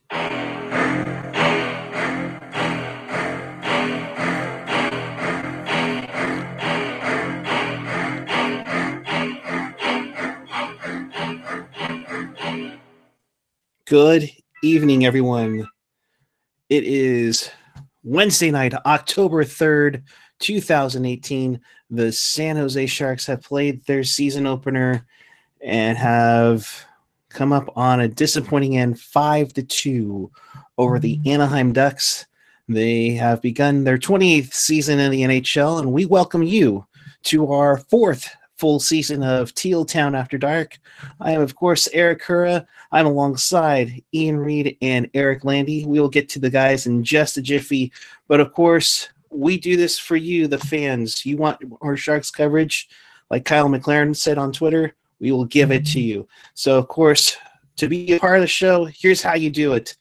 Good evening, everyone. It is Wednesday night, October 3rd, 2018. The San Jose Sharks have played their season opener and have come up on a disappointing end 5-2 over the Anaheim Ducks. They have begun their 28th season in the NHL, and we welcome you to our fourth full season of Teal Town After Dark. I am, of course, Eric Cura. I'm alongside Ian Reed and Eric Landy. We will get to the guys in just a jiffy, but of course, we do this for you, the fans. You want our Sharks coverage, like Kyle McLaren said on Twitter, we will give it to you. So, of course, to be a part of the show, here's how you do it.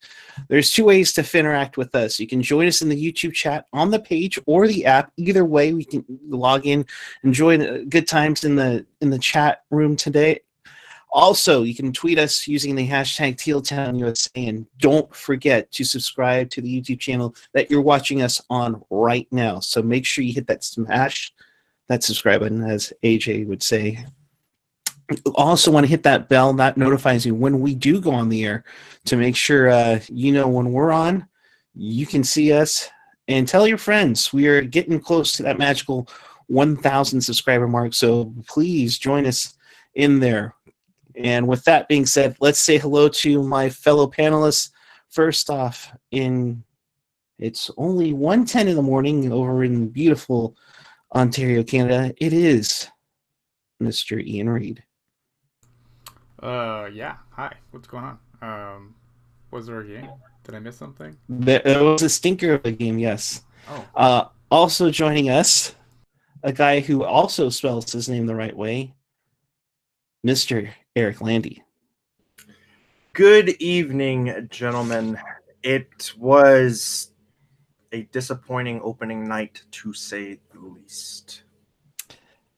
There's two ways to interact with us. You can join us in the YouTube chat on the page or the app. Either way, we can log in and join good times in the chat room today. Also, you can tweet us using the hashtag TealTownUSA, and don't forget to subscribe to the YouTube channel that you're watching us on right now. So make sure you hit that smash, that subscribe button, as AJ would say. Also want to hit that bell that notifies you when we do go on the air to make sure you know when we're on, you can see us, and tell your friends. We are getting close to that magical 1,000 subscriber mark, so please join us in there. And with that being said, let's say hello to my fellow panelists. First off, it's only 1:10 in the morning over in beautiful Ontario, Canada. It is Mr. Ian Reed. Yeah. Hi. What's going on? Was there a game? Did I miss something? There was a stinker of a game, yes. Oh. Also joining us, a guy who also spells his name the right way, Mr. Eric Landy. Good evening, gentlemen. It was a disappointing opening night, to say the least.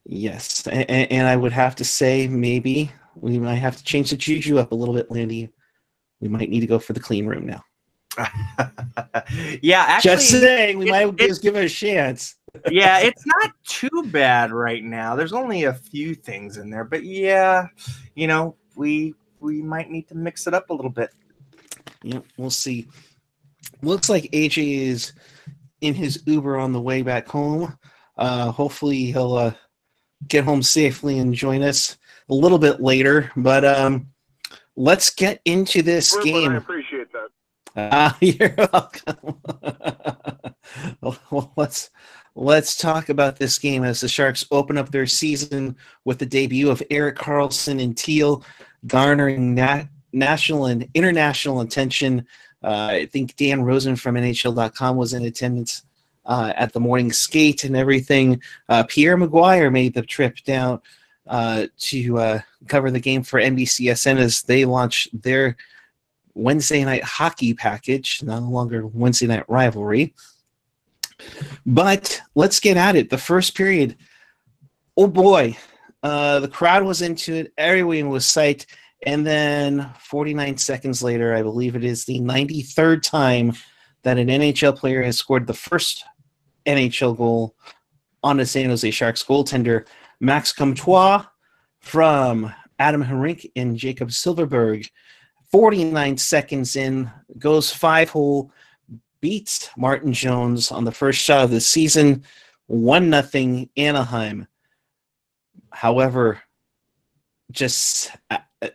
Yes, and I would have to say maybe we might have to change the juju up a little bit, Landy. We might need to go for the clean room now. Yeah, actually, just saying, we might just give it a chance. Yeah, it's not too bad right now. There's only a few things in there, but yeah, we might need to mix it up a little bit. Yeah, we'll see. Looks like AJ is in his Uber on the way back home. Hopefully he'll get home safely and join us a little bit later. But let's get into this game. I appreciate that. You're welcome. Well, let's talk about this game as the Sharks open up their season with the debut of Erik Karlsson and Teal, garnering national and international attention. I think Dan Rosen from NHL.com was in attendance at the morning skate and everything. Pierre Maguire made the trip down to cover the game for NBCSN as they launched their Wednesday night hockey package, no longer Wednesday night rivalry. But let's get at it. The first period, oh boy, the crowd was into it. Everyone was psyched. And then 49 seconds later, I believe it is the 93rd time that an NHL player has scored the first NHL goal on the San Jose Sharks goaltender. Max Comtois from Adam Henrique and Jacob Silverberg. 49 seconds in, goes 5-hole, beats Martin Jones on the first shot of the season, 1-0 Anaheim. However, just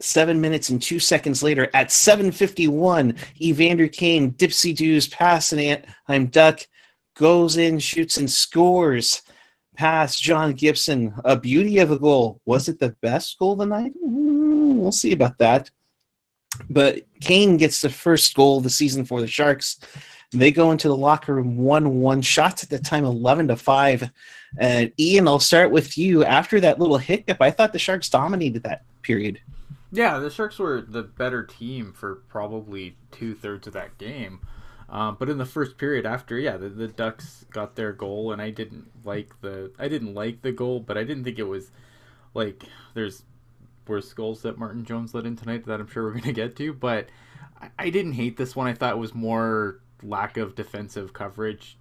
7 minutes and 2 seconds later, at 7:51, Evander Kane dipsy-doos past an Anaheim Duck, goes in, shoots, and scores past John Gibson. A beauty of a goal. Was it the best goal of the night? We'll see about that. But Kane gets the first goal of the season for the Sharks. They go into the locker room 1-1. Shots at the time 11-5. And Ian, I'll start with you. After that little hiccup, I thought the Sharks dominated that period. Yeah, the Sharks were the better team for probably 2/3 of that game. But in the first period, after the Ducks got their goal, and I didn't like the goal, but I didn't think it was like there's worse goals that Martin Jones let in tonight that I'm sure we're gonna get to. But I didn't hate this one. I thought it was more lack of defensive coverage.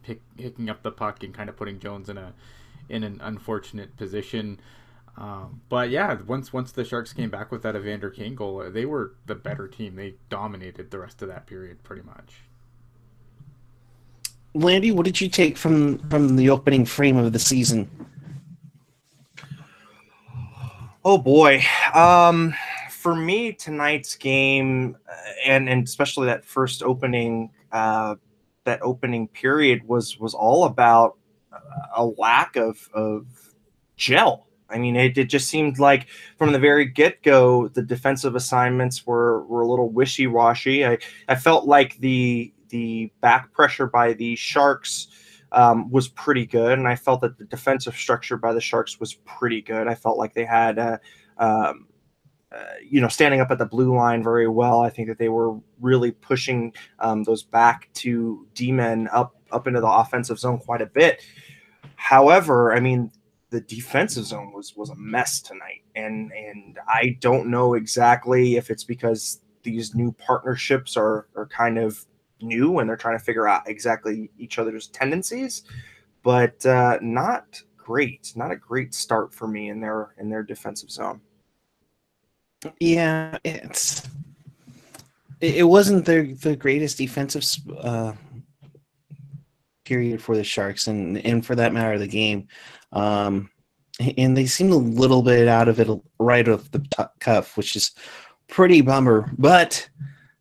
Picking up the puck and kind of putting Jones in an unfortunate position. But yeah, once the Sharks came back with that Evander Kane goal, they were the better team. They dominated the rest of that period pretty much. Landy, what did you take from the opening frame of the season? Oh boy. For me, tonight's game, and especially that first opening, that opening period was all about a lack of gel. I mean, it just seemed like from the very get-go, the defensive assignments were a little wishy-washy. I felt like the back pressure by the Sharks was pretty good, and I felt that the defensive structure by the Sharks was pretty good. I felt like they had standing up at the blue line very well. I think that they were really pushing those back to D-men up into the offensive zone quite a bit. However, I mean, the defensive zone was a mess tonight, and I don't know exactly if it's because these new partnerships are kind of new and they're trying to figure out exactly each other's tendencies, but not a great start for me in their defensive zone. Yeah, it wasn't the greatest defensive period for the Sharks, and for that matter, the game. And they seemed a little bit out of it right off the cuff, which is pretty bummer. But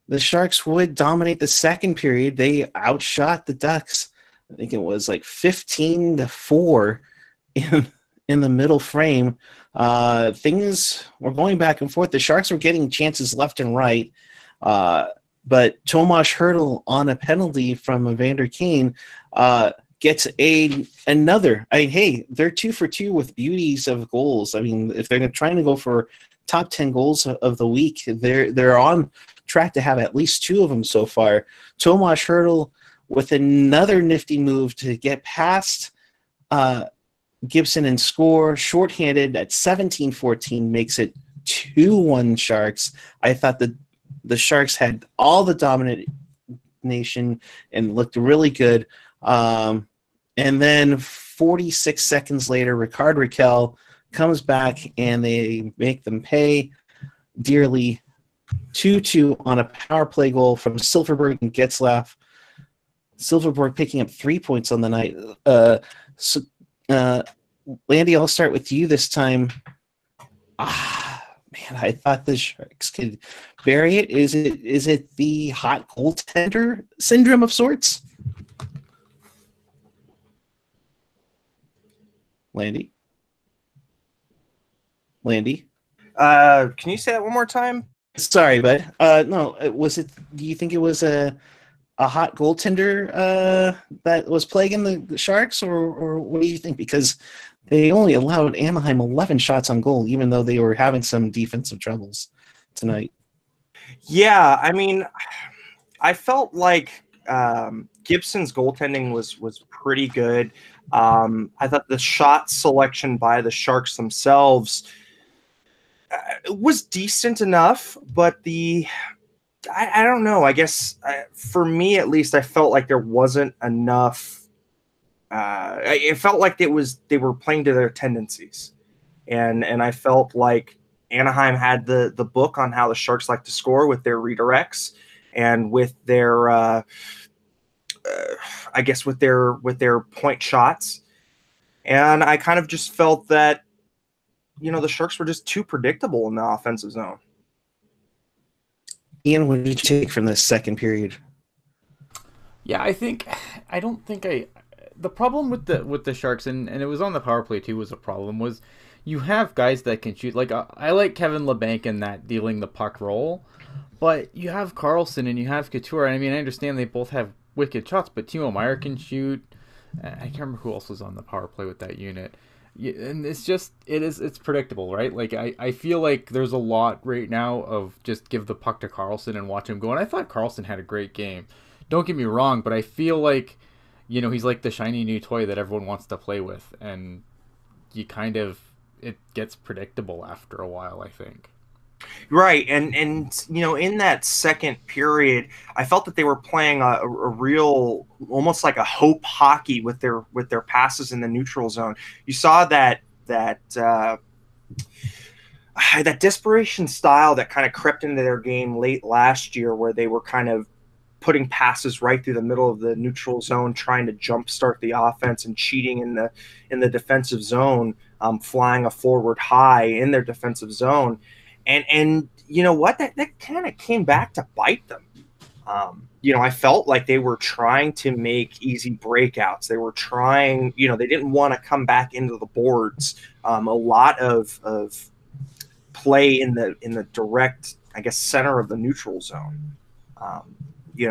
the Sharks would dominate the second period. They outshot the Ducks. I think it was like 15-4 in the middle frame. Things were going back and forth. The Sharks were getting chances left and right. But Tomas Hertl on a penalty from Evander Kane gets another. I mean, hey, they're 2 for 2 with beauties of goals. I mean, if they're trying to go for top 10 goals of the week, they're on track to have at least 2 of them so far. Tomas Hertl with another nifty move to get past Gibson and score, shorthanded at 17-14, makes it 2-1 Sharks. I thought the Sharks had all the domination and looked really good. And then 46 seconds later, Ricard Raquel comes back and they make them pay dearly. 2-2 on a power play goal from Silfverberg and Getzlaf. Silfverberg picking up 3 points on the night. Landy, I'll start with you this time. Man, I thought the Sharks could bury it. Is it the hot goaltender syndrome of sorts? Landy? Can you say that one more time? Sorry, bud. No, was it? Do you think it was a hot goaltender that was plaguing the Sharks, or what do you think? Because they only allowed Anaheim 11 shots on goal, even though they were having some defensive troubles tonight. Yeah, I mean, I felt like Gibson's goaltending was pretty good. I thought the shot selection by the Sharks themselves was decent enough, but I don't know. I guess for me, at least, I felt like there wasn't enough. It felt like they were playing to their tendencies, and I felt like Anaheim had the book on how the Sharks like to score with their redirects and with their I guess with their point shots, and I kind of just felt that the Sharks were just too predictable in the offensive zone. Ian, what did you take from the second period? Yeah, the problem with the Sharks, and it was on the power play too, was a problem, was you have guys that can shoot. Like, I like Kevin LeBanc in that dealing the puck role, but you have Carlson and you have Couture. I mean, I understand they both have wicked shots, but Timo Meier can shoot. I can't remember who else was on the power play with that unit. And it's predictable, right? Like, I feel like there's a lot right now of just give the puck to Carlson and watch him go. And I thought Carlson had a great game. Don't get me wrong, but I feel like, he's like the shiny new toy that everyone wants to play with. And it gets predictable after a while, I think. Right, and in that second period, I felt that they were playing a real, almost like a hope hockey with their passes in the neutral zone. You saw that desperation style that kind of crept into their game late last year, where they were kind of putting passes right through the middle of the neutral zone, trying to jumpstart the offense and cheating in the defensive zone, flying a forward high in their defensive zone, and you know what, that kind of came back to bite them. I felt like they were trying to make easy breakouts. They were trying, they didn't want to come back into the boards. A lot of play in the direct, I guess, center of the neutral zone.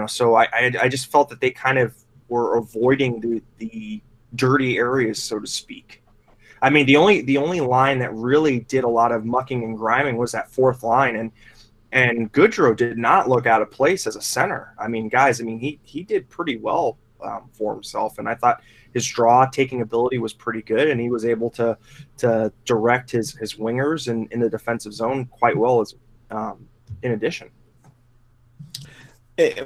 So I just felt that they kind of were avoiding the dirty areas, so to speak. I mean, the only line that really did a lot of mucking and griming was that fourth line, and Goodrow did not look out of place as a center. I mean, guys, he did pretty well for himself, and I thought his draw taking ability was pretty good, and he was able to direct his wingers in the defensive zone quite well as in addition.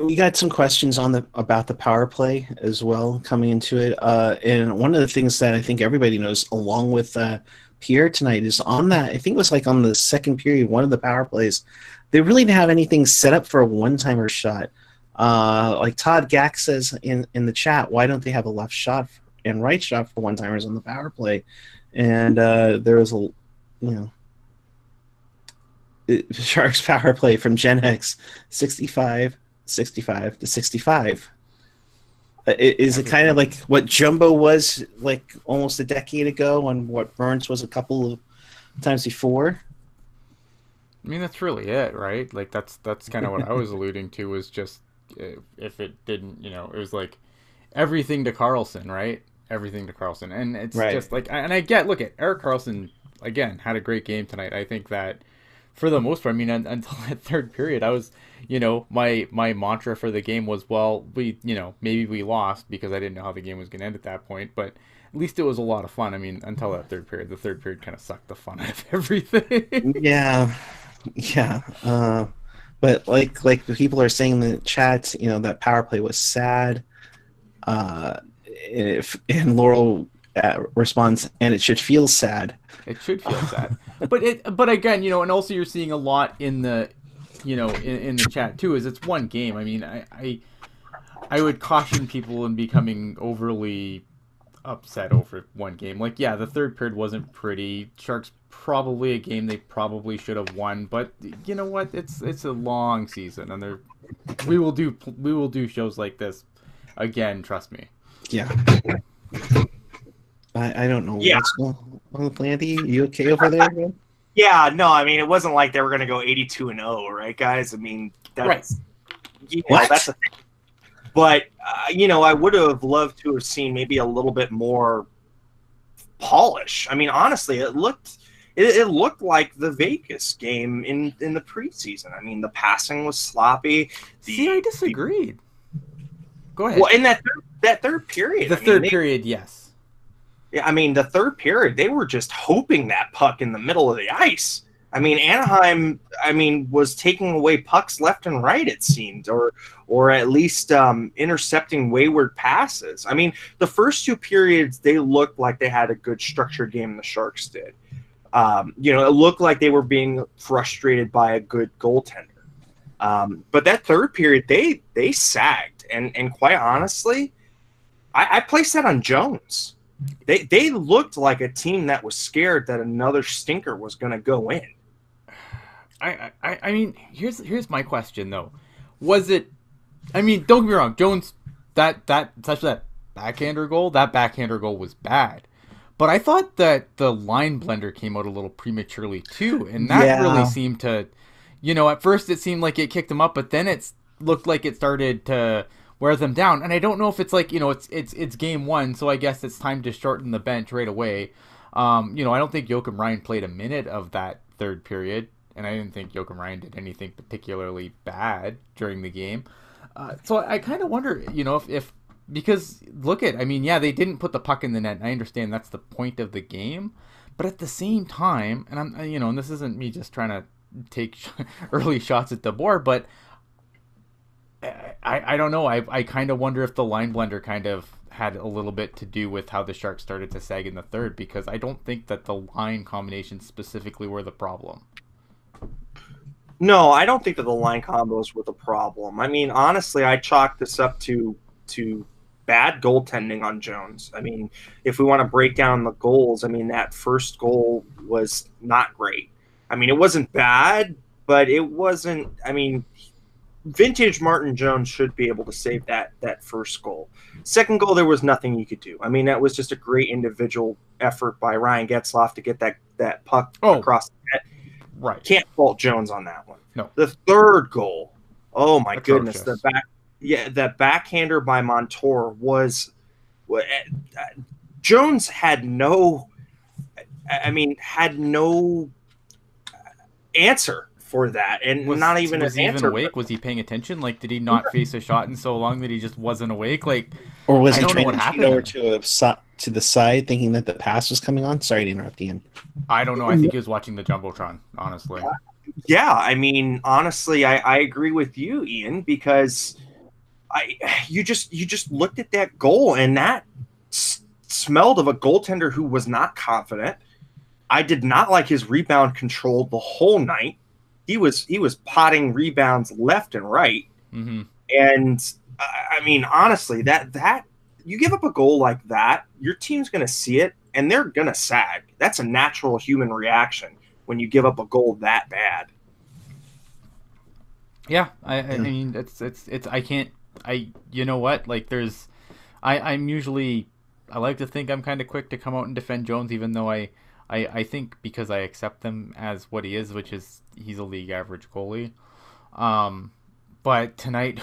We got some questions about the power play as well coming into it, and one of the things that I think everybody knows, along with Pierre tonight, is on that. I think it was like on the second period, one of the power plays, they really didn't have anything set up for a one-timer shot. Like Todd Gack says in the chat, why don't they have a left shot and right shot for one-timers on the power play? And there was Sharks power play from Gen X, 65 to 65. Is it kind of like what Jumbo was like almost a decade ago, and what Burns was a couple of times before? I mean, that's really it, right? Like that's kind of what I was alluding to, was just if it didn't, it was like everything to Carlson, right? Everything to Carlson, and it's right. Just like, and I get, look at Erik Karlsson again, had a great game tonight. I think that for the most part, I mean, until that third period, I was, my mantra for the game was, well, we, maybe we lost because I didn't know how the game was going to end at that point, but at least it was a lot of fun. I mean, until that third period. The third period kind of sucked the fun out of everything. Yeah. But like people are saying in the chat, that power play was sad. And Laurel responds, and it should feel sad. It should feel sad. But again, and also you're seeing a lot in the, in the chat too, is it's one game. I mean, I would caution people in becoming overly upset over one game. Like, yeah, the third period wasn't pretty. Sharks probably a game they probably should have won, but you know what? It's a long season, and we will do shows like this again. Trust me. Yeah. I don't know. Yeah. What's going on, Planty? You okay over there, man? Yeah, no, I mean, it wasn't like they were going to go 82-0, right, guys? I mean, that's right. That's the thing. But I would have loved to have seen maybe a little bit more polish. I mean, honestly, it looked like the Vegas game in the preseason. I mean, the passing was sloppy. I disagreed. Go ahead. Well, in that third period. The third period, yes. Yeah, I mean, the third period, they were just hoping that puck in the middle of the ice. I mean, Anaheim, was taking away pucks left and right, it seemed, or at least intercepting wayward passes. I mean, the first two periods, they looked like they had a good structured game, the Sharks did. It looked like they were being frustrated by a good goaltender. But that third period, they sagged. And quite honestly, I placed that on Jones. They looked like a team that was scared that another stinker was going to go in. I mean, here's my question though. Was it? I mean, don't get me wrong, Jones. That backhander goal was bad, but I thought that the line blender came out a little prematurely too, and that really seemed to, at first it seemed like it kicked them up, but then it looked like it started to wear them down. And I don't know if it's like, it's game one, so I guess it's time to shorten the bench right away. I don't think Joakim Ryan played a minute of that third period, and I didn't think Joakim Ryan did anything particularly bad during the game. So I kind of wonder, if because look at, they didn't put the puck in the net, and I understand that's the point of the game, but at the same time, and I'm, and this isn't me just trying to, take early shots at DeBoer, but I don't know. I kind of wonder if the line blender kind of had a little bit to do with how the Sharks started to sag in the third, because I don't think that the line combinations specifically were the problem. No, I don't think that the line combos were the problem. I mean, honestly, I chalk this up to bad goaltending on Jones. I mean, if we want to break down the goals, I mean, that first goal was not great. I mean, it wasn't bad, but it wasn't. I mean, vintage Martin Jones should be able to save that first goal. Second goal, there was nothing you could do. I mean, that was just a great individual effort by Ryan Getzlaf to get that puck across the net. Right. Can't fault Jones on that one. No. The third goal, oh my Atrocious. goodness, that backhander by Montour was Jones had no answer for that, and not even was an he answer. Even awake? Was he paying attention? Like, did he not face a shot in so long that he just wasn't awake? Like, or was he I don't know trying what to happened shoot over there. to the side, thinking that the pass was coming on? Sorry to interrupt, Ian. I don't know. I think he was watching the Jumbotron, honestly. Yeah, I mean, honestly, I agree with you, Ian, because you just looked at that goal, and that smelled of a goaltender who was not confident. I did not like his rebound control the whole night. He was potting rebounds left and right. Mm-hmm. And I mean, honestly, that you give up a goal like that, your team's going to see it and they're going to sag. That's a natural human reaction when you give up a goal that bad. Yeah, I mean, it's you know what? Like, I'm usually, I like to think I'm kind of quick to come out and defend Jones, even though I think because I accept him as what he is, which is he's a league average goalie. But tonight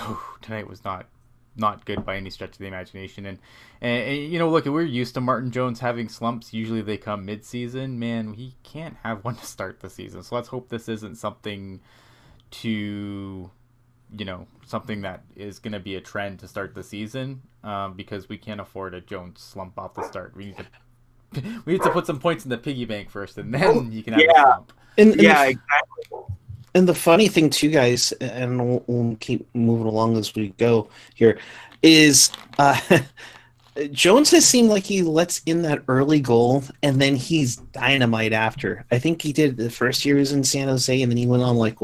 was not good by any stretch of the imagination. And you know, look, we're used to Martin Jones having slumps. Usually they come mid-season. Man, he can't have one to start the season. So let's hope this isn't something something that is going to be a trend to start the season, because we can't afford a Jones slump off the start. We need to put some points in the piggy bank first, and then you can have a slump. Exactly. And the funny thing too, guys, and we'll keep moving along as we go here, is Jones has seemed like he lets in that early goal, and then he's dynamite after. I think he did the first year he was in San Jose, and then he went on like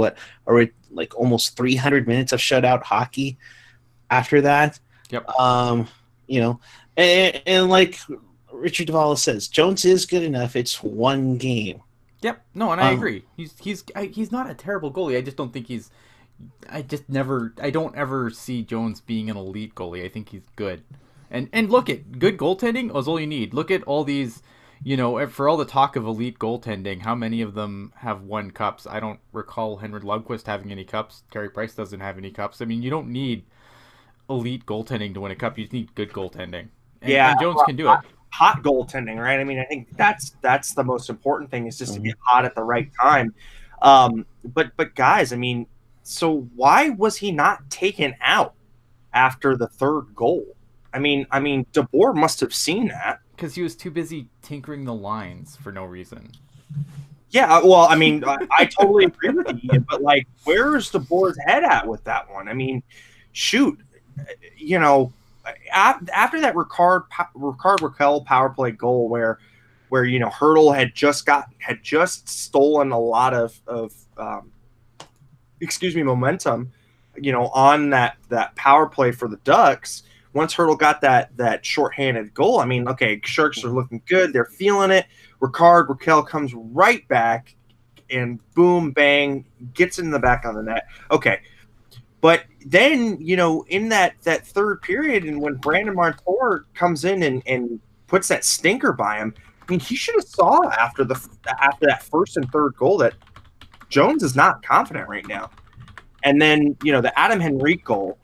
almost 300 minutes of shutout hockey after that. Yep. And like Richard Duvall says, Jones is good enough. It's one game. Yep. No, and I agree. He's not a terrible goalie. I just don't think I don't ever see Jones being an elite goalie. I think he's good. And look at good goaltending is all you need. Look at all these, for all the talk of elite goaltending, how many of them have won cups? I don't recall Henrik Lundqvist having any cups. Carey Price doesn't have any cups. I mean, you don't need elite goaltending to win a cup. You just need good goaltending. And Jones can do it. Hot goaltending, right? I mean, I think that's the most important thing, is just to get hot at the right time. But guys, I mean, so why was he not taken out after the third goal? I mean, DeBoer must have seen that, because he was too busy tinkering the lines for no reason. Yeah, well, I mean, I totally agree with you, but like, where's DeBoer's head at with that one? I mean, shoot, after that Ricard Raquel power play goal where Hertl had just stolen a lot of momentum, on that power play for the Ducks. Once Hertl got that shorthanded goal, I mean, okay, Sharks are looking good, they're feeling it. Raquel comes right back and boom, bang, gets in the back of the net. Okay. But then, in that third period, and when Brandon Montour comes in and puts that stinker by him, I mean, he should have saw after that first and third goal that Jones is not confident right now. And then, the Adam Henrique goal,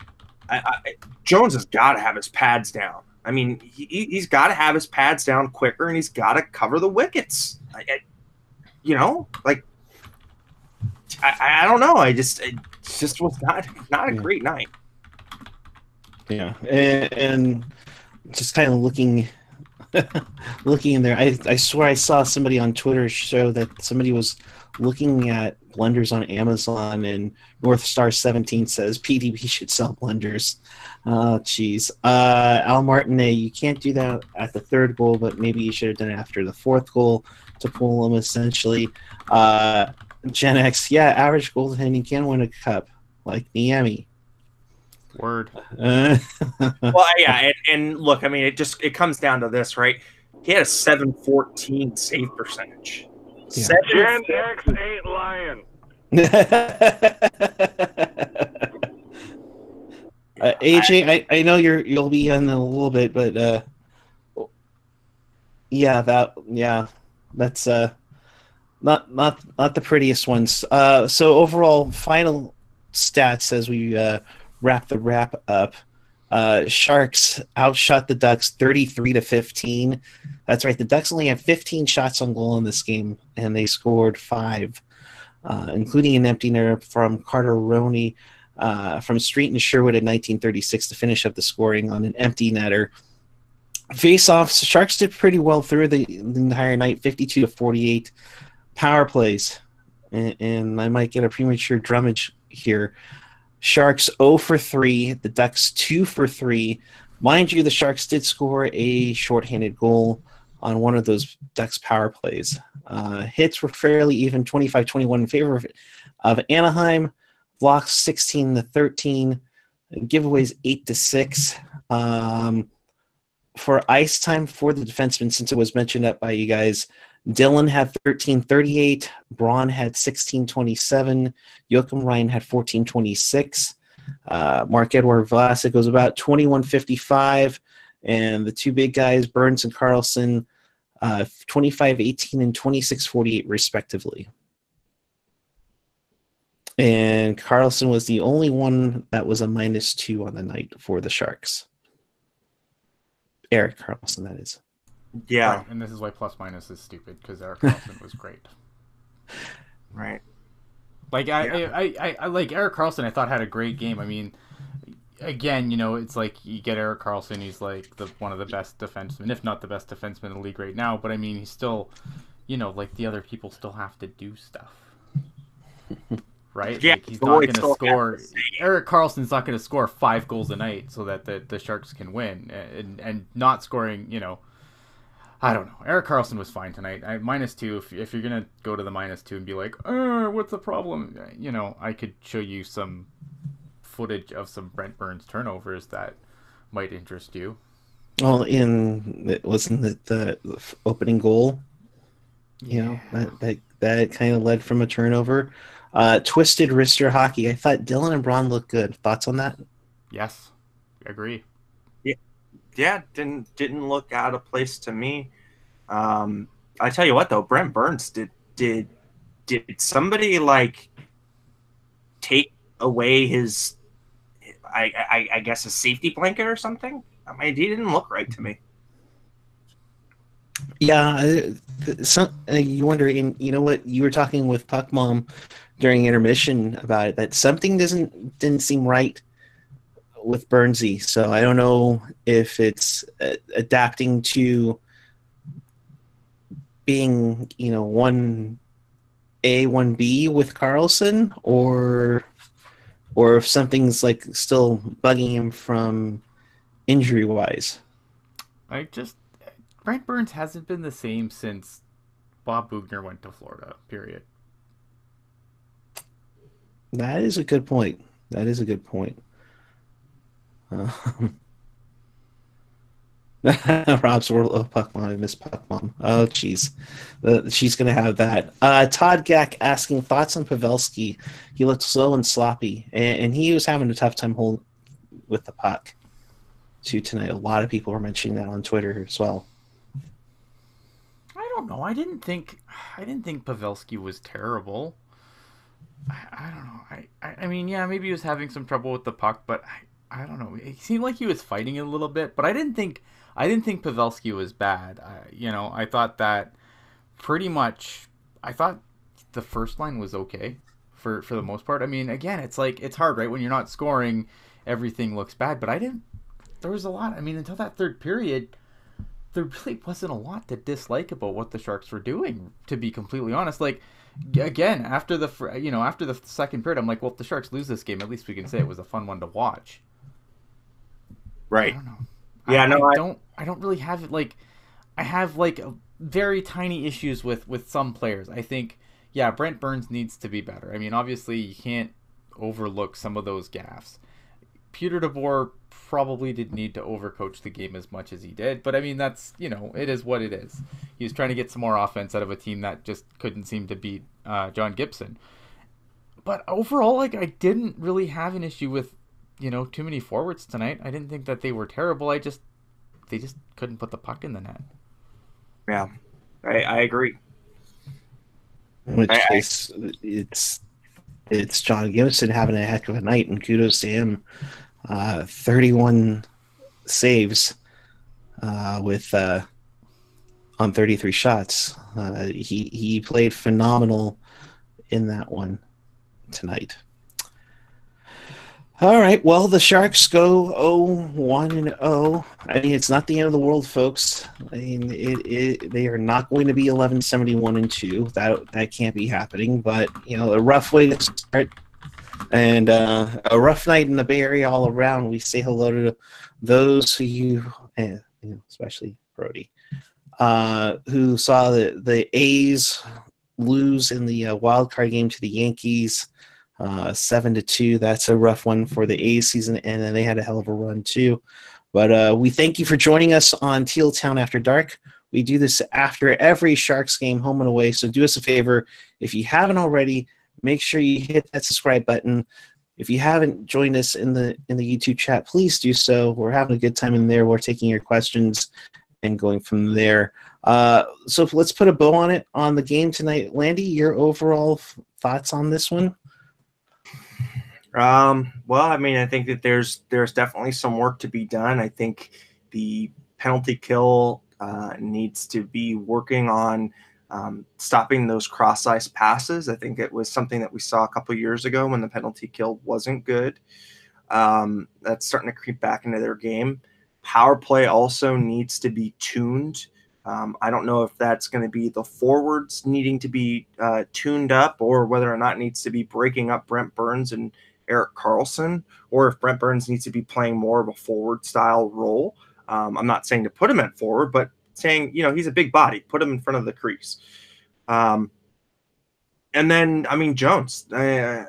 Jones has got to have his pads down. I mean, he's got to have his pads down quicker, and he's got to cover the wickets. I don't know. It just was not a great night. Yeah, and just kind of looking looking in there. I swear I saw somebody on Twitter show that somebody was looking at blenders on Amazon, and North Star 17 says PDB should sell blenders. Oh, jeez. Al Martinet, you can't do that at the third goal, but maybe you should have done it after the fourth goal to pull them, essentially. Gen X, yeah, average goaltending can win a cup, like Miami. Word. Well, yeah, and look, I mean, it comes down to this, right? He had a 714 save percentage. Yeah. Gen X ain't lying. AJ, I know you'll be in a little bit, but that's not the prettiest ones. So overall, final stats as we wrap up. Sharks outshot the Ducks 33-15. That's right. The Ducks only had 15 shots on goal in this game, and they scored 5, including an empty netter from Carter Roney from Street and Sherwood in 1936 to finish up the scoring on an empty netter. Face-offs, Sharks did pretty well through the entire night, 52-48. Power plays, and I might get a premature drummage here. Sharks 0 for 3, the Ducks 2 for 3. Mind you, the Sharks did score a shorthanded goal on one of those Ducks power plays. Hits were fairly even, 25-21 in favor of Anaheim. Blocks 16-13. Giveaways 8-6. For ice time for the defensemen, since it was mentioned up by you guys, Dylan had 13:38, Braun had 16:27, Joachim Ryan had 14:26, Marc-Edouard Vlasic was about 21:55, and the two big guys, Burns and Carlson, 25:18 and 26:48 respectively. And Carlson was the only one that was a -2 on the night for the Sharks. Erik Karlsson, that is. Yeah. Right, and this is why plus minus is stupid, because Erik Karlsson was great. Right. Like I like Erik Karlsson. I thought had a great game. I mean, again, it's like you get Erik Karlsson. He's like one of the best defensemen, if not the best defenseman in the league right now. But I mean, he's still, like the other people still have to do stuff, right? Yeah, like he's not going to score. Erik Karlsson's not going to score 5 goals a night so that the Sharks can win, and not scoring. I don't know. Erik Karlsson was fine tonight. -2. If you're gonna go to the -2 and be like, what's the problem? I could show you some footage of some Brent Burns turnovers that might interest you. Well, wasn't it the opening goal? That kind of led from a turnover. Twisted wrister hockey. I thought Dylan and Braun looked good. Thoughts on that? Yes, I agree. Yeah, didn't look out of place to me. I tell you what though, Brent Burns did somebody like take away his I guess a safety blanket or something? I mean, he didn't look right to me. Yeah, you wonder. You know what? You were talking with Puck Mom during intermission about it. That something didn't seem right with Burnsy. So I don't know if it's adapting to being, 1A, 1B with Karlsson, or if something's like still bugging him from injury wise. Brent Burns hasn't been the same since Bob Boughner went to Florida, period. That is a good point. Rob's World of Puck Mom. I miss Puck Mom. Oh, jeez. She's going to have that. Todd Gack asking thoughts on Pavelski. He looked slow and sloppy, and he was having a tough time holding with the puck, too, tonight. A lot of people were mentioning that on Twitter as well. I don't know. I didn't think Pavelski was terrible. I don't know. I mean, yeah, maybe he was having some trouble with the puck, but I don't know. It seemed like he was fighting it a little bit, but I didn't think Pavelski was bad. I thought that pretty much. I thought the first line was okay for the most part. I mean, again, it's hard, right? When you're not scoring, everything looks bad. But there was a lot. I mean, until that third period, there really wasn't a lot to dislike about what the Sharks were doing, to be completely honest. Like, again, after the second period, I'm like, well, if the Sharks lose this game, at least we can say it was a fun one to watch. Right. I don't know. Yeah, I don't really have it. Like, I have like very tiny issues with some players. I think, yeah, Brent Burns needs to be better. I mean, obviously you can't overlook some of those gaffes. Peter DeBoer probably did need to overcoach the game as much as he did, but I mean, that's, it is what it is. He was trying to get some more offense out of a team that just couldn't seem to beat John Gibson. But overall, like, I didn't really have an issue with too many forwards tonight. I didn't think that they were terrible. They just couldn't put the puck in the net. Yeah, I agree. In which case, it's John Gibson having a heck of a night, and kudos to him. 31 saves with on 33 shots. He played phenomenal in that one tonight. All right, well, the Sharks go 0-1-0. I mean, it's not the end of the world, folks. I mean, they are not going to be 11-71-2. That can't be happening. But a rough way to start, and a rough night in the Bay Area all around. We say hello to those of you, especially Brody, who saw the A's lose in the wild card game to the Yankees. 7-2. That's a rough one for the A's season, and then they had a hell of a run too. But we thank you for joining us on Teal Town After Dark. We do this after every Sharks game, home and away. So do us a favor, if you haven't already, make sure you hit that subscribe button. If you haven't joined us in the YouTube chat, please do so. We're having a good time in there. We're taking your questions and going from there. So let's put a bow on it on the game tonight. Landy, your overall thoughts on this one? Well, I mean, I think that there's definitely some work to be done. I think the penalty kill needs to be working on stopping those cross-ice passes. I think it was something that we saw a couple years ago when the penalty kill wasn't good. That's starting to creep back into their game. Power play also needs to be tuned. I don't know if that's going to be the forwards needing to be tuned up, or whether or not it needs to be breaking up Brent Burns and Erik Karlsson, or if Brent Burns needs to be playing more of a forward style role. I'm not saying to put him at forward, but saying, he's a big body, put him in front of the crease. And then, I mean, Jones, I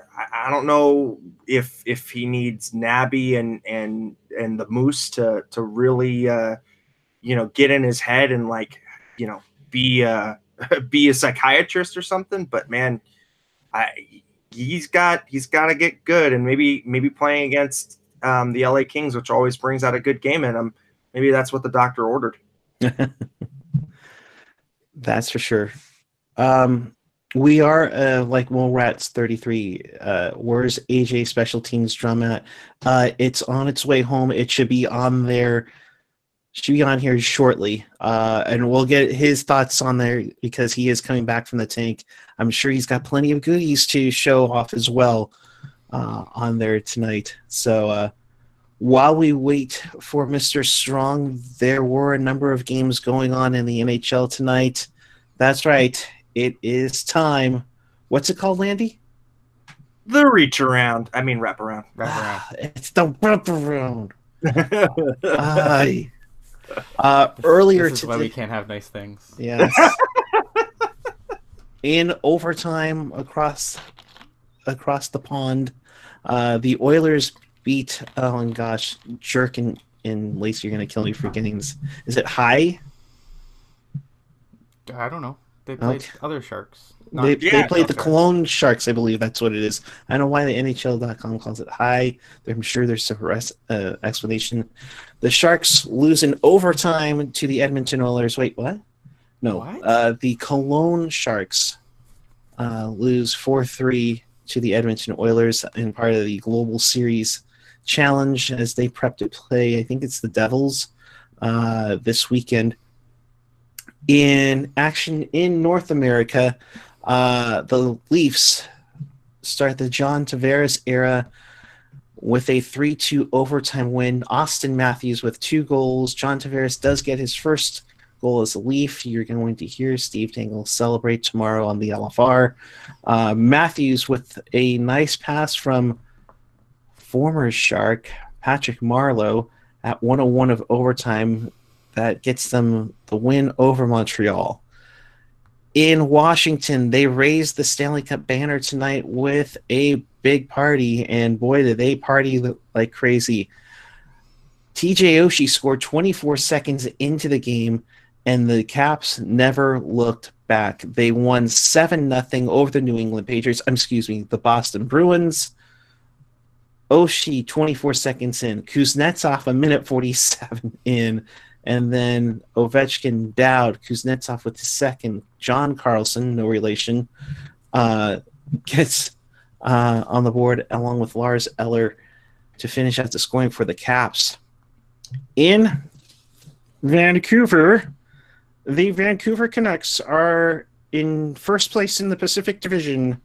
don't know if he needs Nabby and the Moose to really, get in his head and be a psychiatrist or something. But man, he's got to get good, and maybe playing against the LA Kings, which always brings out a good game in him. Maybe that's what the doctor ordered. That's for sure. We are we're at 33. Where's AJ Special Teams drum at? It's on its way home. It should be on there. Should be on here shortly, and we'll get his thoughts on there because he is coming back from the tank. I'm sure he's got plenty of goodies to show off as well on there tonight. So while we wait for Mr. Strong, there were a number of games going on in the NHL tonight. That's right. It is time. What's it called, Landy? The reach around. I mean, wrap around. Wrap around. It's the wrap around. Earlier this is today, why we can't have nice things. Yes. In overtime across the pond, the Oilers beat. Oh my gosh, Jerk and Lacey, you're gonna kill me for getting this. Is it High? I don't know. They played Okay. other Sharks. They played the Sharks. Cologne Sharks, I believe that's what it is. I don't know why the NHL.com calls it High. I'm sure there's some explanation. The Sharks lose in overtime to the Edmonton Oilers. Wait, what? No. What? The Cologne Sharks lose 4-3 to the Edmonton Oilers in part of the Global Series Challenge as they prep to play, I think it's the Devils, this weekend. In action in North America, the Leafs start the John Tavares era with a 3-2 overtime win. Austin Matthews with 2 goals. John Tavares does get his first goal as a Leaf. You're going to hear Steve Dangle celebrate tomorrow on the LFR. Matthews with a nice pass from former Shark Patrick Marleau at 101 of overtime that gets them the win over Montreal. In Washington, they raised the Stanley Cup banner tonight with a big party, and boy, did they party like crazy. TJ Oshie scored 24 seconds into the game, and the Caps never looked back. They won 7-0 over the New England Patriots. The Boston Bruins. Oshie 24 seconds in. Kuznetsov a minute 47 in. And then Ovechkin, Dowd, Kuznetsov with the second. John Carlson, no relation, gets on the board along with Lars Eller to finish out the scoring for the Caps. In Vancouver, the Vancouver Canucks are in first place in the Pacific Division.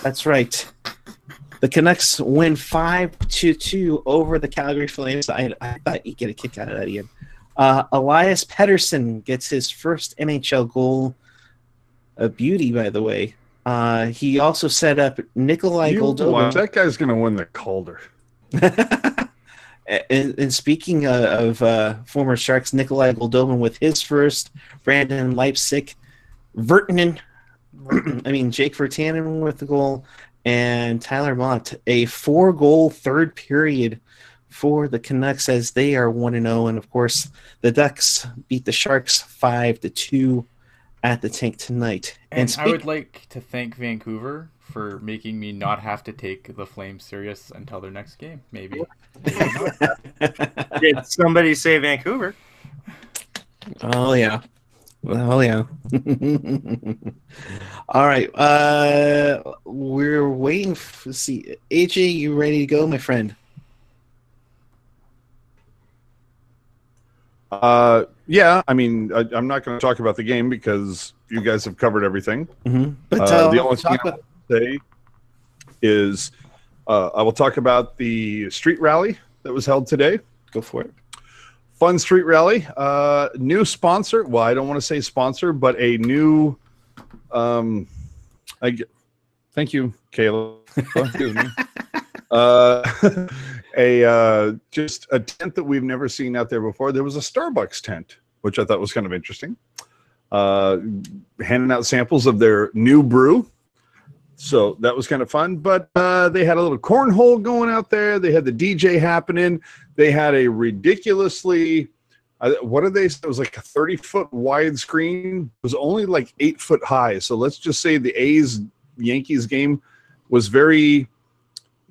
That's right. The Canucks win 5-2 over the Calgary Flames. I thought you'd get a kick out of that, Ian. Elias Pettersson gets his first NHL goal. A beauty, by the way. He also set up Nikolai Goldobin. That guy's going to win the Calder. And speaking of former Sharks, Nikolai Goldobin with his first, Brandon Leipzig, Jake Virtanen with the goal, and Tyler Mott, a 4-goal third period for the Canucks as they are 1-0. And of course, the Ducks beat the Sharks 5-2 at the Tank tonight. And I would like to thank Vancouver for making me not have to take the Flames serious until their next game. Maybe not. Did somebody say Vancouver? Oh, yeah. All right. We're waiting to see. AJ, you ready to go, my friend? Yeah. I mean, I'm not going to talk about the game because you guys have covered everything. Mm-hmm. But the only thing I will say is I will talk about the street rally that was held today. Go for it. Fun street rally. New sponsor. Well, I don't want to say sponsor, but a new. Thank you, Kayla. Excuse me. Just a tent that we've never seen out there before. There was a Starbucks tent, which I thought was kind of interesting. Handing out samples of their new brew. So that was kind of fun. But they had a little cornhole going out there. They had the DJ happening. They had a ridiculously, what did they say? It was like a 30-foot wide screen. It was only like 8 foot high. So let's just say the A's-Yankees game was very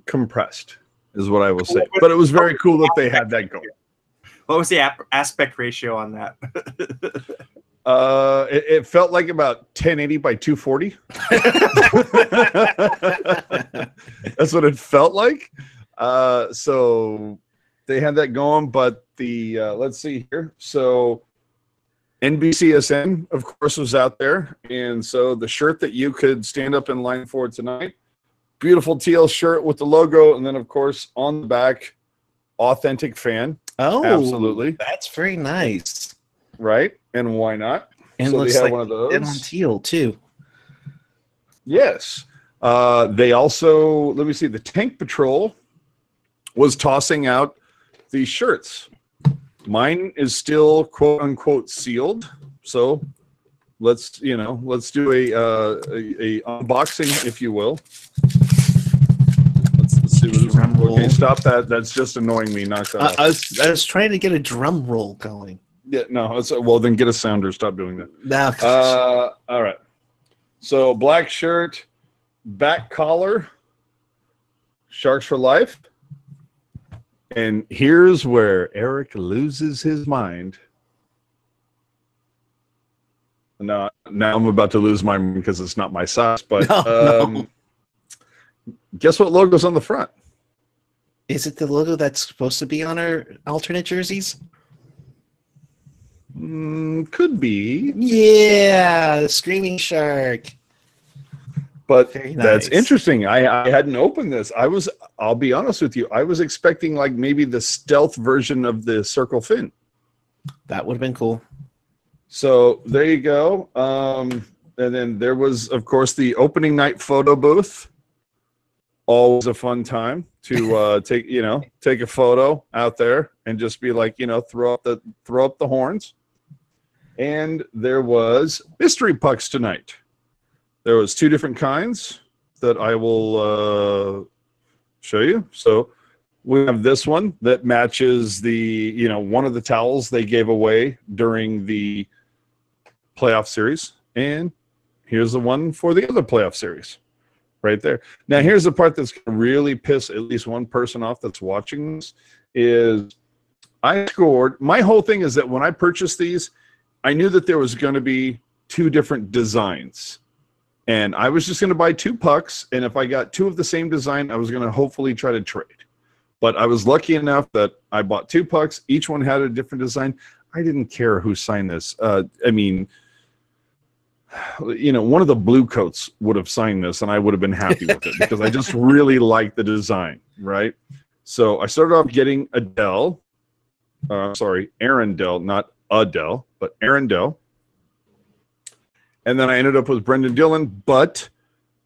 compressed, is what I will say. But it was very cool that they had that going. What was the aspect ratio on that? It felt like about 1080 by 240. That's what it felt like. So they had that going, but the let's see here. So NBCSN, of course, was out there, and so the shirt that you could stand up in line for tonight, beautiful teal shirt with the logo, and then of course on the back, authentic fan. Oh, absolutely, that's very nice. Right, and why not? And so looks they had like one of those. And on teal too. Yes. They also, let me see, the Tank Patrol was tossing out these shirts. Mine is still quote unquote sealed. So let's do a unboxing, if you will. Let's see what this is. Okay, stop that. That's just annoying me. Knock that off. I was trying to get a drum roll going. Yeah, no. Well, then get a sounder. Stop doing that. No. All right. So black shirt, back collar, Sharks for life. And here's where Eric loses his mind. Now I'm about to lose my mind because it's not my size. But no. Guess what logo's on the front? Is it the logo that's supposed to be on our alternate jerseys? Could be. Yeah, the Screaming Shark. But Very nice. That's interesting. I hadn't opened this. I'll be honest with you. I was expecting like maybe the stealth version of the circle fin. That would have been cool. So there you go. And then there was, of course, the opening night photo booth. Always a fun time to take a photo out there and just be like, throw up the horns. And there was mystery pucks tonight. There was 2 different kinds that I will show you. So we have this one that matches the one of the towels they gave away during the playoff series, and here's the one for the other playoff series. Right there. Now, here's the part that's going to really piss at least one person off that's watching this is I scored. My whole thing is that when I purchased these, I knew that there was going to be 2 different designs. And I was just going to buy 2 pucks. And if I got 2 of the same design, I was going to hopefully try to trade. But I was lucky enough that I bought 2 pucks. Each one had a different design. I didn't care who signed this. One of the blue coats would have signed this and I would have been happy with it because I just really like the design, right? So I started off getting Adele. Aaron Dell, not Adele, but Aaron Dell. And then I ended up with Brendan Dillon, but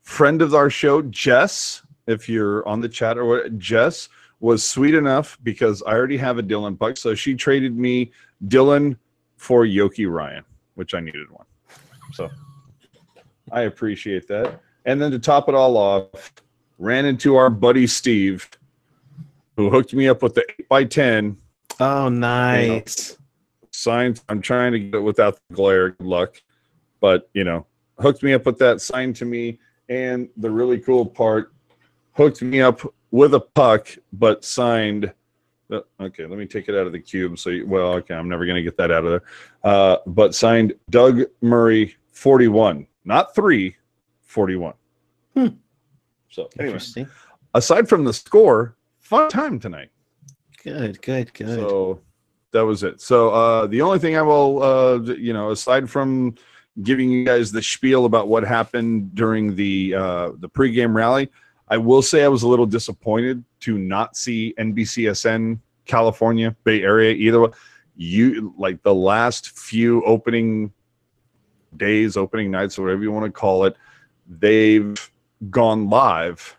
friend of our show, Jess, if you're on the chat or what, Jess was sweet enough because I already have a Dillon puck. So she traded me Dillon for Yoki Ryan, which I needed one. So I appreciate that. And then to top it all off, ran into our buddy Steve, who hooked me up with the 8x10. Oh, nice. Signed. I'm trying to get it without the glare. Good luck. But, hooked me up with that, signed to me. And the really cool part, hooked me up with a puck, but signed. Okay, let me take it out of the cube. I'm never going to get that out of there. But signed Doug Murray 41, not 3, 41. So anyway, aside from the score, fun time tonight. Good. So that was it. So the only thing I will, aside from giving you guys the spiel about what happened during the pregame rally, I will say I was a little disappointed to not see NBCSN California Bay Area either. Like the last few opening days, opening nights, or whatever you want to call it, they've gone live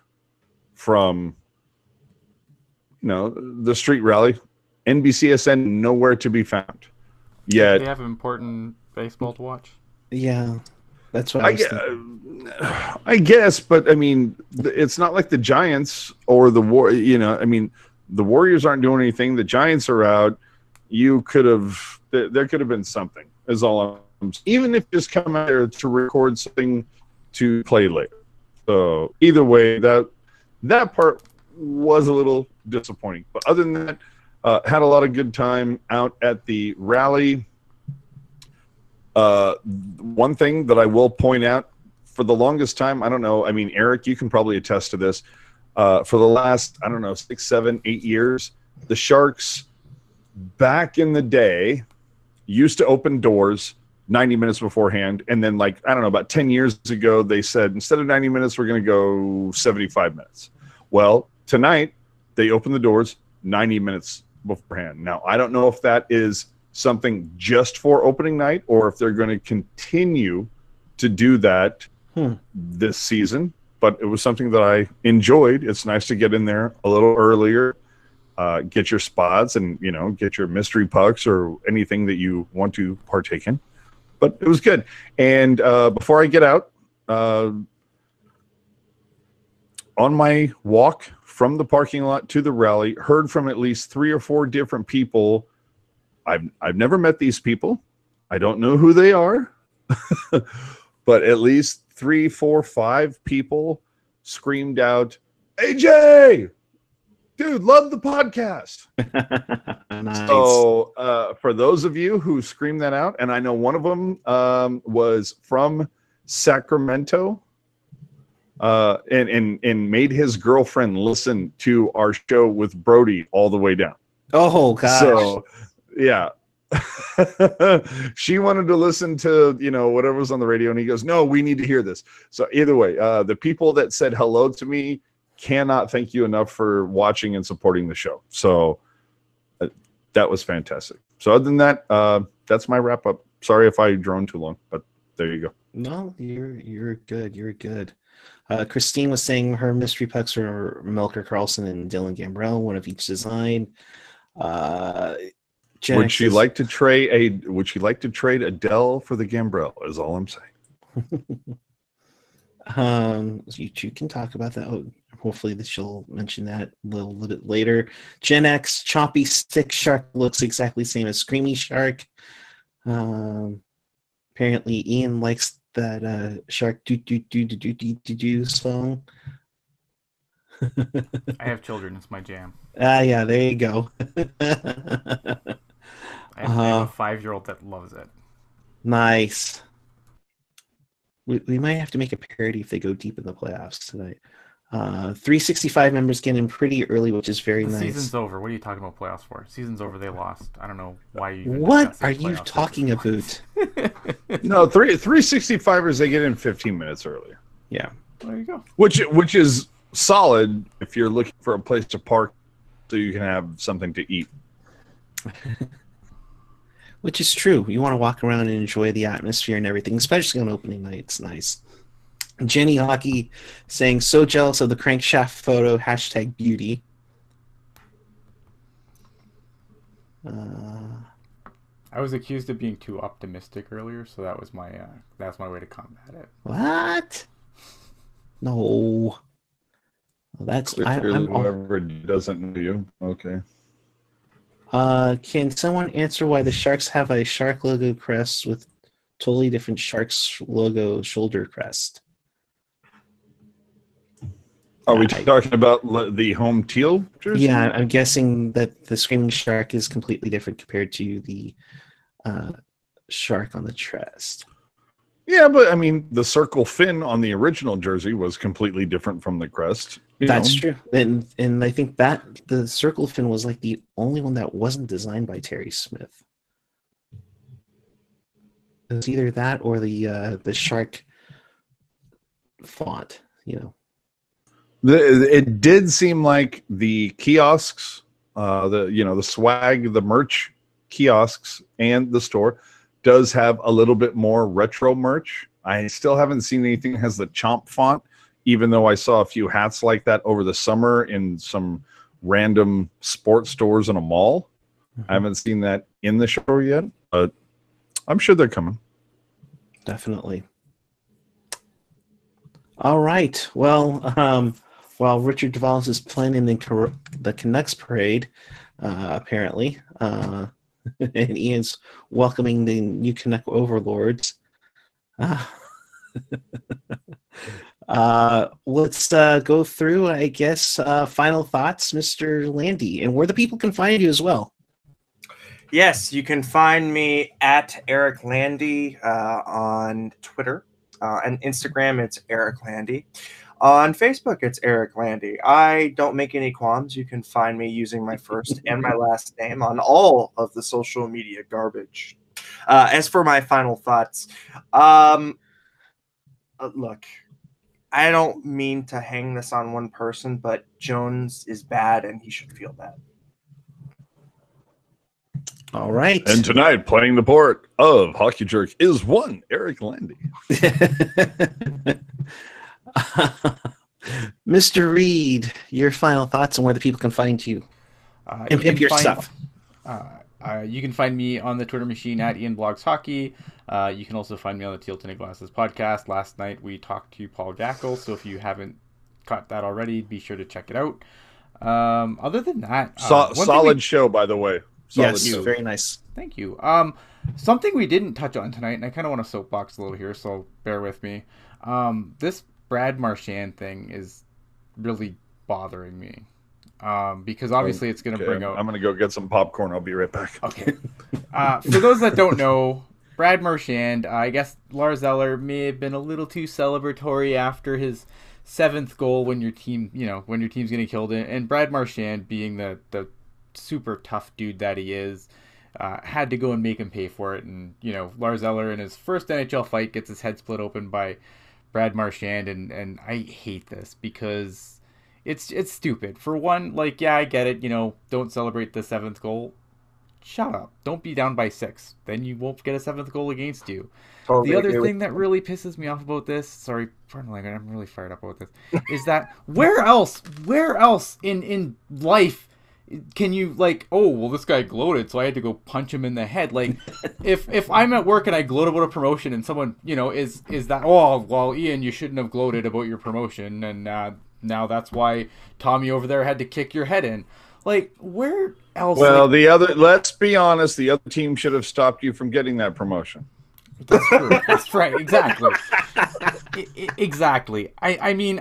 from the street rally. NBCSN nowhere to be found yet. They have important baseball to watch. Yeah, that's what I guess, but I mean, it's not like the Giants or the the Warriors aren't doing anything. The Giants are out. There could have been something. Is all I'm. Even if just come out there to record something to play later. So either way, that part was a little disappointing. But other than that, had a lot of good time out at the rally. One thing that I will point out, for the longest time, I don't know, I mean, Eric, you can probably attest to this. For the last, 6, 7, 8 years, the Sharks back in the day used to open doors 90 minutes beforehand. And then about 10 years ago, they said, instead of 90 minutes, we're going to go 75 minutes. Well, tonight they opened the doors 90 minutes beforehand. Now, I don't know if that is something just for opening night or if they're going to continue to do that this season, but it was something that I enjoyed. It's nice to get in there a little earlier, get your spots and, get your mystery pucks or anything that you want to partake in. But it was good. And before I get out, on my walk from the parking lot to the rally, heard from at least 3 or 4 different people. I've never met these people. I don't know who they are, but at least 3, 4, 5 people screamed out, AJ, dude, love the podcast. Nice. So for those of you who screamed that out, and I know one of them was from Sacramento, and made his girlfriend listen to our show with Brody all the way down. Oh, gosh. So, yeah. She wanted to listen to, whatever was on the radio, and he goes, no, we need to hear this. So either way, the people that said hello to me cannot thank you enough for watching and supporting the show. So that was fantastic. So other than that, that's my wrap up. Sorry if I droned too long, but there you go. No, you're good. You're good. Christine was saying her mystery pucks are Melker Carlson and Dylan Gambrell, one of each design. Would she like to trade Adele for the Gambrell? Is all I'm saying. You can talk about that. Hopefully that she'll mention that a little bit later. Gen X Choppy Stick Shark looks exactly the same as Screamy Shark. Apparently Ian likes that Shark do song. I have children. It's my jam. Yeah, there you go. I have a 5-year-old that loves it. Nice. We might have to make a parody if they go deep in the playoffs tonight. 365 members get in pretty early, which is very nice. Season's over. What are you talking about playoffs for? Season's over. They lost. I don't know why you. What are you talking about? No, 365ers, they get in 15 minutes earlier. Yeah. There you go. Which is solid if you're looking for a place to park so you can have something to eat. Which is true. You want to walk around and enjoy the atmosphere and everything, especially on opening night. It's nice. Jenny Hockey saying, so jealous of the crankshaft photo, #beauty. I was accused of being too optimistic earlier, so that's my way to combat it. What? No. Well, that's Clearly, whoever doesn't know you. Okay. Can someone answer why the Sharks have a shark logo crest with totally different Sharks logo shoulder crest? Are we talking about the home teal jersey? Yeah, I'm guessing that the Screaming Shark is completely different compared to the shark on the chest. Yeah, but I mean, the circle fin on the original jersey was completely different from the crest. That's true. And I think that the circle fin was like the only one that wasn't designed by Terry Smith. It was either that or the shark font, It did seem like the kiosks, the swag, the merch kiosks, and the store does have a little bit more retro merch. I still haven't seen anything that has the Chomp font, even though I saw a few hats like that over the summer in some random sports stores in a mall. I haven't seen that in the show yet, but I'm sure they're coming. Definitely. All right. Well, while Richard Duvall is planning the Canucks parade, apparently, and Ian's welcoming the new Canuck overlords. Let's go through, I guess, final thoughts, Mr. Landy, and where the people can find you as well. Yes, you can find me at Eric Landy on Twitter. And Instagram, it's Eric Landy. On Facebook, it's Eric Landy. I don't make any qualms. You can find me using my first and my last name on all of the social media garbage. As for my final thoughts, look, I don't mean to hang this on one person, but Jones is bad and he should feel bad. All right. And tonight, playing the port of Hockey Jerk is one Eric Landy. Mr. Reed, your final thoughts on where the people can find you. And pimp your stuff. You can find me on the Twitter machine at Ian Blogs Hockey. You can also find me on the Teal Tinted Glasses podcast. Last night we talked to Paul Jackal, so if you haven't caught that already, be sure to check it out. Other than that, solid show, by the way. Yes, very nice. Thank you. Something we didn't touch on tonight, and I kind of want to soapbox a little here, so bear with me. This Brad Marchand thing is really bothering me. Because obviously it's going to bring out... I'm going to go get some popcorn. I'll be right back. Okay. For those that don't know, Brad Marchand, I guess Lars Eller may have been a little too celebratory after his 7th goal when your team's getting killed. And Brad Marchand, being the super tough dude that he is, had to go and make him pay for it. And, Lars Eller in his first NHL fight gets his head split open by Brad Marchand. And I hate this because it's stupid. For one, I get it, don't celebrate the 7th goal. shut up. Don't be down by 6. Then you won't get a 7th goal against you. Totally The other agree with thing that really pisses me off about this, sorry, pardon the language, I'm really fired up about this, is that where else in life can you, like, oh, well, this guy gloated, so I had to go punch him in the head. Like, if I'm at work and I gloat about a promotion and someone, is that, oh, well, Ian, you shouldn't have gloated about your promotion, and now that's why Tommy over there had to kick your head in. Like, where else? Well, like, let's be honest, the other team should have stopped you from getting that promotion. That's true. That's right. Exactly. Exactly. I mean,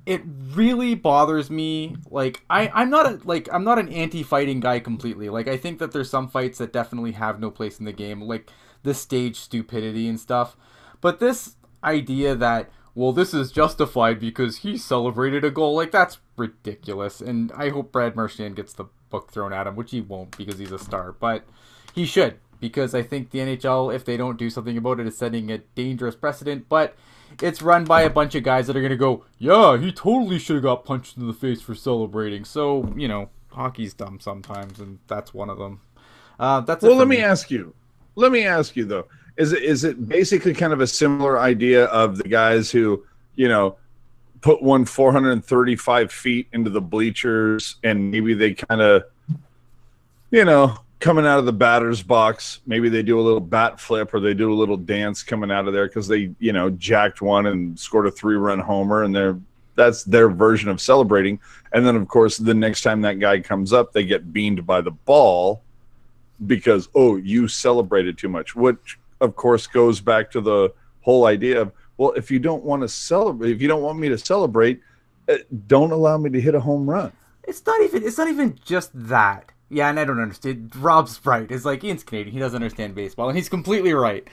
it really bothers me. Like, I'm not an anti-fighting guy completely. Like, I think that there's some fights that definitely have no place in the game, like the stage stupidity and stuff. But this idea that, well, this is justified because he celebrated a goal, like, that's ridiculous. And I hope Brad Marchand gets the book thrown at him, which he won't because he's a star, but he should. Because I think the NHL, if they don't do something about it, is setting a dangerous precedent. But it's run by a bunch of guys that are going to go, yeah, he totally should have got punched in the face for celebrating. So, hockey's dumb sometimes, and that's one of them. That's well, let me ask you, though. Is it basically kind of a similar idea of the guys who, put one 435 feet into the bleachers and maybe they kind of, coming out of the batter's box, maybe they do a little bat flip or they do a little dance coming out of there because they, jacked one and scored a 3-run homer, and that's their version of celebrating. And then, of course, the next time that guy comes up, they get beamed by the ball because, oh, you celebrated too much, which, of course, goes back to the whole idea of, well, if you don't want to celebrate, if you don't want me to celebrate, don't allow me to hit a home run. It's not even just that. Yeah, and I don't understand. Rob's right. It's like, Ian's Canadian. He doesn't understand baseball, and he's completely right.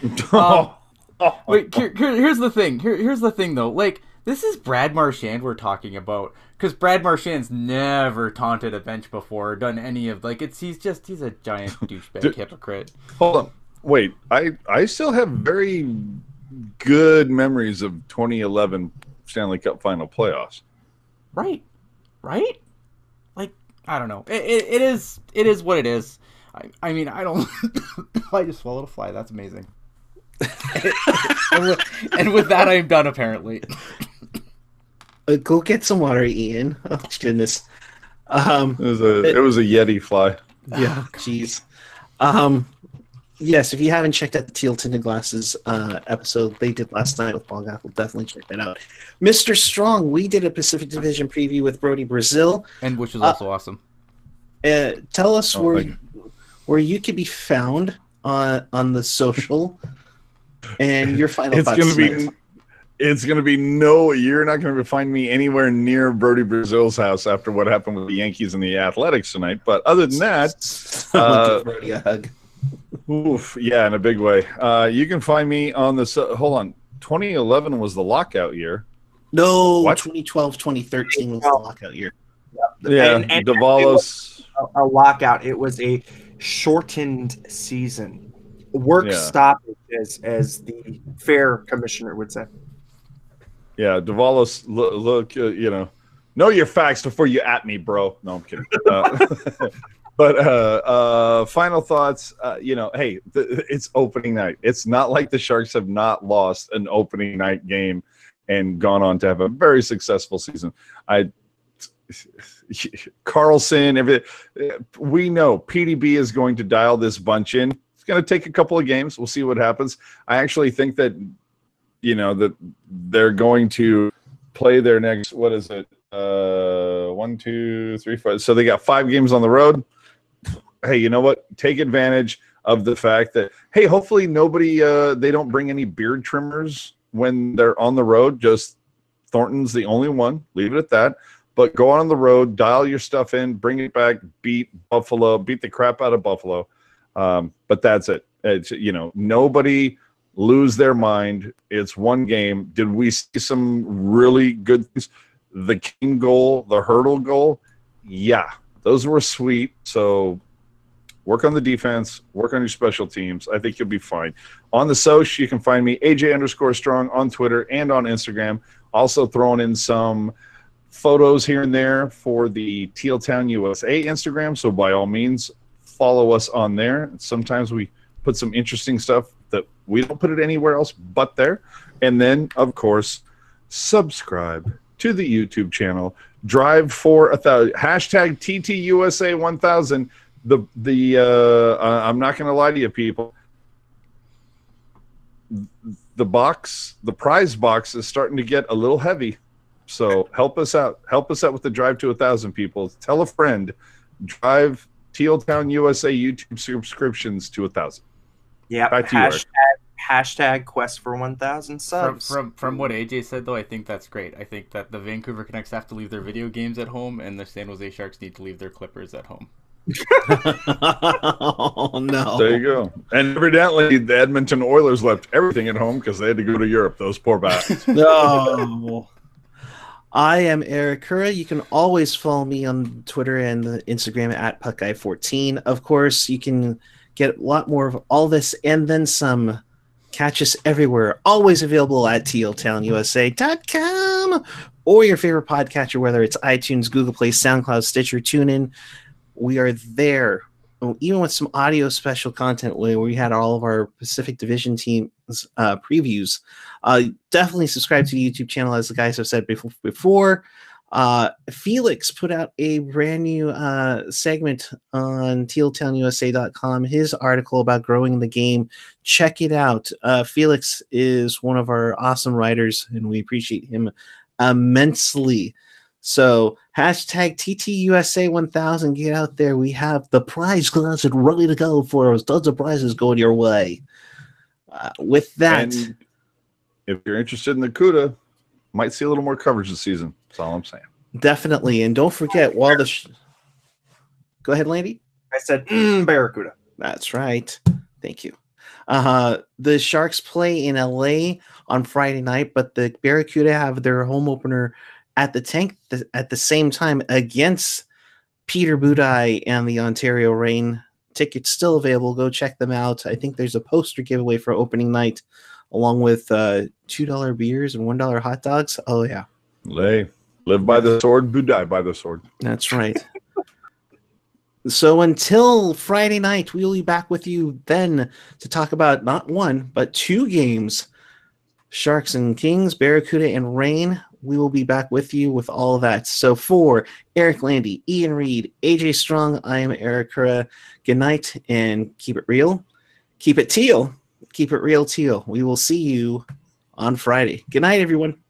Wait, here's the thing. Here's the thing, though. Like, this is Brad Marchand we're talking about, because Brad Marchand's never taunted a bench before or done any of, like, he's a giant douchebag hypocrite. Hold on. Wait, I still have very good memories of 2011 Stanley Cup final playoffs. Right? Like, I don't know. It is what it is. I mean, I don't. I just swallowed a fly. That's amazing. and with that, I'm done. Apparently. Go get some water, Ian. Oh goodness. It was a Yeti fly. Yeah. Jeez. Yes, if you haven't checked out the Teal Tinted Glasses episode they did last night with Paul Gaffel, definitely check that out. Mr. Strong, we did a Pacific Division preview with Brody Brazil. And which was also awesome. Tell us where you could be found on the social and your final thoughts. It's going to be no, you're not going to find me anywhere near Brody Brazil's house after what happened with the Yankees and the Athletics tonight. But other than that, give Brody a hug. Oof, yeah, in a big way. You can find me on the hold on. 2011 was the lockout year. No, what? 2012, 2013 was the lockout year. Yeah, and Davalos. A lockout. It was a shortened season. Work stoppage, as the fair commissioner would say. Yeah, Davalos. Look, know your facts before you at me, bro. No, I'm kidding. But final thoughts, hey, it's opening night. It's not like the Sharks have not lost an opening night game and gone on to have a very successful season. Carlson, everything. We know PDB is going to dial this bunch in. It's going to take a couple of games. We'll see what happens. I actually think that, that they're going to play their next, what is it? 1, 2, 3, 4. So they got 5 games on the road. Hey, you know what? Take advantage of the fact that, hey, hopefully nobody, they don't bring any beard trimmers when they're on the road. Just Thornton's the only one. Leave it at that. But go on the road, dial your stuff in, bring it back, beat Buffalo, beat the crap out of Buffalo. But that's it. It's, nobody lose their mind. It's one game. Did we see some really good things? The King goal, the Hurdle goal? Yeah, those were sweet. So work on the defense, work on your special teams. I think you'll be fine. On the Soch, you can find me, AJ_Strong, on Twitter and on Instagram. Also throwing in some photos here and there for the Teal Town USA Instagram. So by all means, follow us on there. Sometimes we put some interesting stuff that we don't put it anywhere else but there. And then, of course, subscribe to the YouTube channel. Drive for 1,000. Hashtag TTUSA1000. I'm not going to lie to you, people. The prize box is starting to get a little heavy. So help us out. Help us out with the drive to 1,000, people. Tell a friend. Drive Teal Town USA YouTube subscriptions to 1,000. Yeah. Back to you, Eric. Hashtag quest for 1,000 subs. From what AJ said, though, I think that's great. I think that the Vancouver Canucks have to leave their video games at home, and the San Jose Sharks need to leave their Clippers at home. Oh, no. There you go. And evidently, the Edmonton Oilers left everything at home because they had to go to Europe. Those poor bastards. No. I am Eric Kura. You can always follow me on Twitter and the Instagram at PuckGuy14. Of course, you can get a lot more of all this and then some. Catch us everywhere. Always available at tealtownusa.com or your favorite podcatcher, whether it's iTunes, Google Play, SoundCloud, Stitcher, TuneIn. We are there. Even with some audio special content where we had all of our Pacific Division teams previews. Definitely subscribe to the YouTube channel, as the guys have said before. Felix put out a brand new segment on tealtownusa.com, his article about growing the game. Check it out. Felix is one of our awesome writers, and we appreciate him immensely. So hashtag TTUSA1000, get out there. We have the prize closet ready to go for us. Tons of prizes going your way. With that, And if you're interested in the CUDA, might see a little more coverage this season. That's all I'm saying. definitely. And don't forget, while the go ahead, Landy. I said Barracuda. That's right. Thank you. The Sharks play in LA on Friday night, but the Barracuda have their home opener at the Tank at the same time against Peter Budaj and the Ontario Reign. Tickets still available. Go check them out. I think there's a poster giveaway for opening night, along with $2 beers and $1 hot dogs. Oh yeah, Live by the sword, Budaj by the sword. that's right. So until Friday night, we'll be back with you then to talk about not one, but two games. Sharks and Kings, Barracuda and Reign. We will be back with you with all of that. So for Eric Landy, Ian Reed, AJ Strong, I am Eric Kura. Good night and keep it real. Keep it teal. Keep it real teal. We will see you on Friday. Good night, everyone.